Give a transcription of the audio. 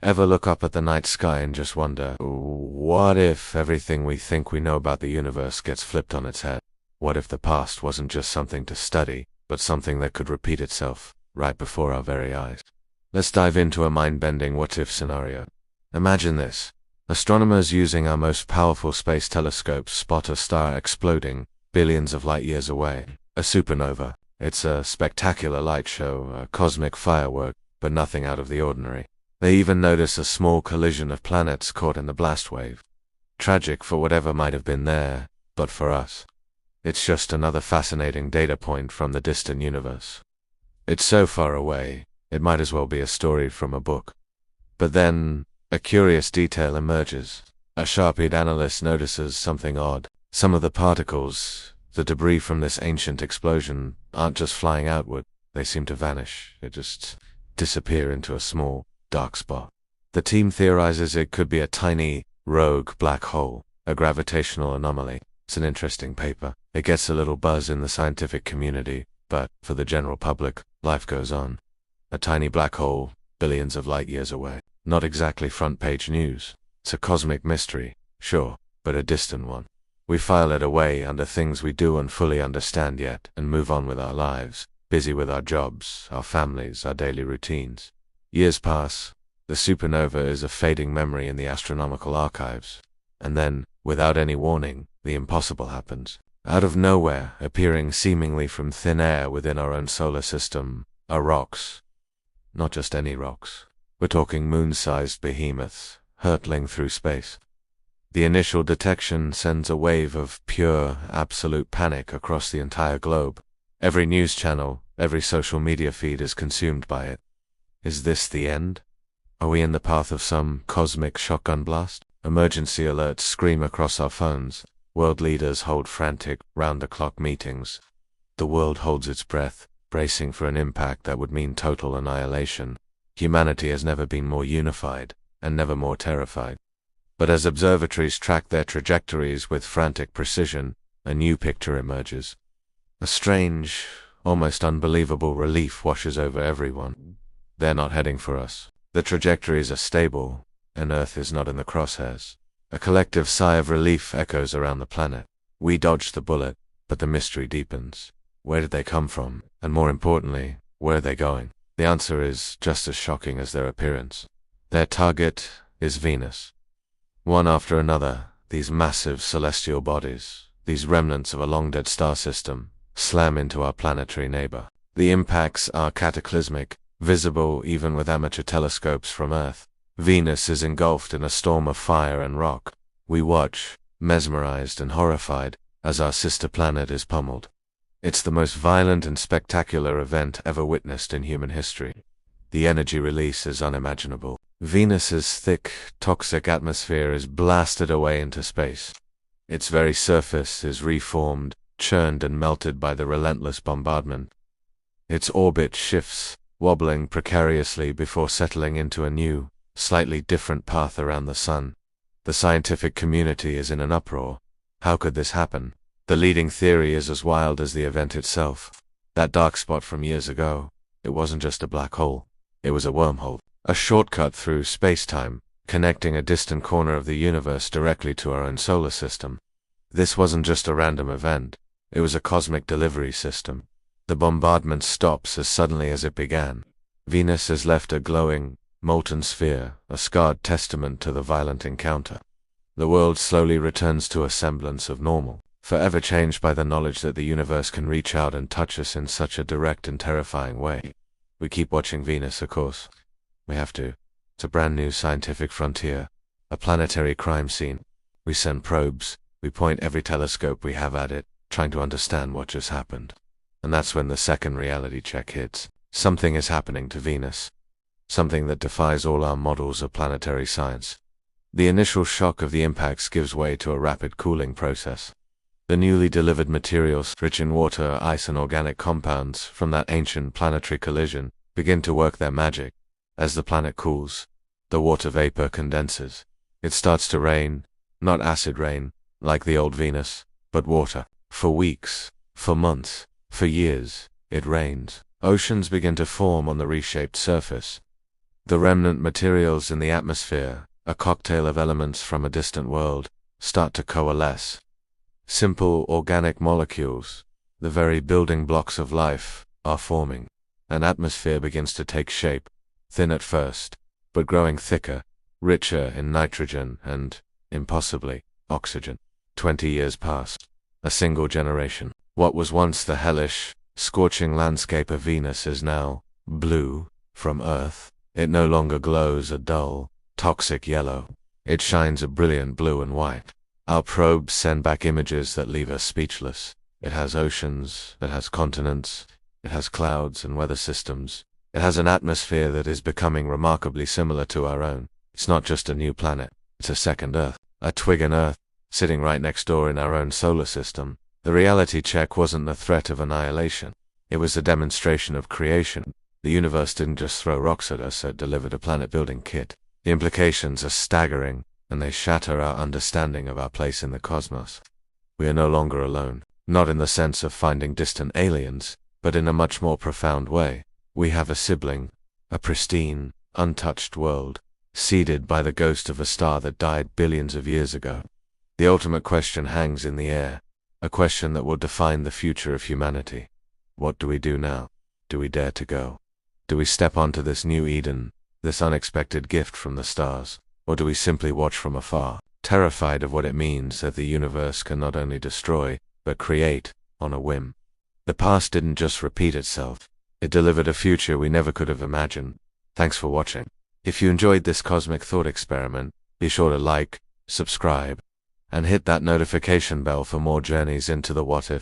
Ever look up at the night sky and just wonder, what if everything we think we know about the universe gets flipped on its head? What if the past wasn't just something to study, but something that could repeat itself right before our very eyes? Let's dive into a mind-bending what-if scenario. Imagine this. Astronomers using our most powerful space telescopes spot a star exploding billions of light years away. A supernova. It's a spectacular light show, a cosmic firework, but nothing out of the ordinary. They even notice a small collision of planets caught in the blast wave. Tragic for whatever might have been there, but for us, it's just another fascinating data point from the distant universe. It's so far away, it might as well be a story from a book. But then, a curious detail emerges. A sharp-eyed analyst notices something odd. Some of the particles, the debris from this ancient explosion, aren't just flying outward, they seem to vanish. They just disappear into a small, dark spot. The team theorizes it could be a tiny, rogue black hole, a gravitational anomaly. It's an interesting paper. It gets a little buzz in the scientific community, but for the general public, life goes on. A tiny black hole, billions of light years away. Not exactly front-page news. It's a cosmic mystery, sure, but a distant one. We file it away under things we don't fully understand yet and move on with our lives, busy with our jobs, our families, our daily routines. Years pass. The supernova is a fading memory in the astronomical archives. And then, without any warning, the impossible happens. Out of nowhere, appearing seemingly from thin air within our own solar system, are rocks. Not just any rocks. We're talking moon-sized behemoths, hurtling through space. The initial detection sends a wave of pure, absolute panic across the entire globe. Every news channel, every social media feed is consumed by it. Is this the end? Are we in the path of some cosmic shotgun blast? Emergency alerts scream across our phones. World leaders hold frantic, round-the-clock meetings. The world holds its breath, bracing for an impact that would mean total annihilation. Humanity has never been more unified, and never more terrified. But as observatories track their trajectories with frantic precision, a new picture emerges. A strange, almost unbelievable relief washes over everyone. They're not heading for us. The trajectories are stable, and Earth is not in the crosshairs. A collective sigh of relief echoes around the planet. We dodged the bullet, but the mystery deepens. Where did they come from? And more importantly, where are they going? The answer is just as shocking as their appearance. Their target is Venus. One after another, these massive celestial bodies, these remnants of a long-dead star system, slam into our planetary neighbor. The impacts are cataclysmic, visible even with amateur telescopes from Earth. Venus is engulfed in a storm of fire and rock. We watch, mesmerized and horrified, as our sister planet is pummeled. It's the most violent and spectacular event ever witnessed in human history. The energy release is unimaginable. Venus's thick, toxic atmosphere is blasted away into space. Its very surface is reformed, churned and melted by the relentless bombardment. Its orbit shifts, wobbling precariously before settling into a new, slightly different path around the sun. The scientific community is in an uproar. How could this happen? The leading theory is as wild as the event itself. That dark spot from years ago, it wasn't just a black hole. It was a wormhole, a shortcut through space-time, connecting a distant corner of the universe directly to our own solar system. This wasn't just a random event. It was a cosmic delivery system. The bombardment stops as suddenly as it began. Venus is left a glowing, molten sphere, a scarred testament to the violent encounter. The world slowly returns to a semblance of normal, forever changed by the knowledge that the universe can reach out and touch us in such a direct and terrifying way. We keep watching Venus, of course. We have to. It's a brand new scientific frontier, a planetary crime scene. We send probes, we point every telescope we have at it, trying to understand what just happened. And that's when the second reality check hits. Something is happening to Venus. Something that defies all our models of planetary science. The initial shock of the impacts gives way to a rapid cooling process. The newly delivered materials, rich in water, ice and organic compounds from that ancient planetary collision, begin to work their magic. As the planet cools, the water vapor condenses. It starts to rain, not acid rain, like the old Venus, but water. For weeks, for months, for years, it rains. Oceans begin to form on the reshaped surface. The remnant materials in the atmosphere, a cocktail of elements from a distant world, start to coalesce. Simple organic molecules, the very building blocks of life, are forming. An atmosphere begins to take shape, thin at first, but growing thicker, richer in nitrogen and, impossibly, oxygen. 20 years passed. A single generation. What was once the hellish, scorching landscape of Venus is now blue from Earth. It no longer glows a dull, toxic yellow. It shines a brilliant blue and white. Our probes send back images that leave us speechless. It has oceans, it has continents, it has clouds and weather systems. It has an atmosphere that is becoming remarkably similar to our own. It's not just a new planet, it's a second Earth, a twin Earth, sitting right next door in our own solar system. The reality check wasn't the threat of annihilation. It was a demonstration of creation. The universe didn't just throw rocks at us, it delivered a planet-building kit. The implications are staggering, and they shatter our understanding of our place in the cosmos. We are no longer alone, not in the sense of finding distant aliens, but in a much more profound way. We have a sibling, a pristine, untouched world, seeded by the ghost of a star that died billions of years ago. The ultimate question hangs in the air, a question that will define the future of humanity. What do we do now? Do we dare to go? Do we step onto this new Eden, this unexpected gift from the stars? Or do we simply watch from afar, terrified of what it means that the universe can not only destroy, but create, on a whim? The past didn't just repeat itself. It delivered a future we never could have imagined. Thanks for watching. If you enjoyed this cosmic thought experiment, be sure to like, subscribe, and hit that notification bell for more journeys into the what if.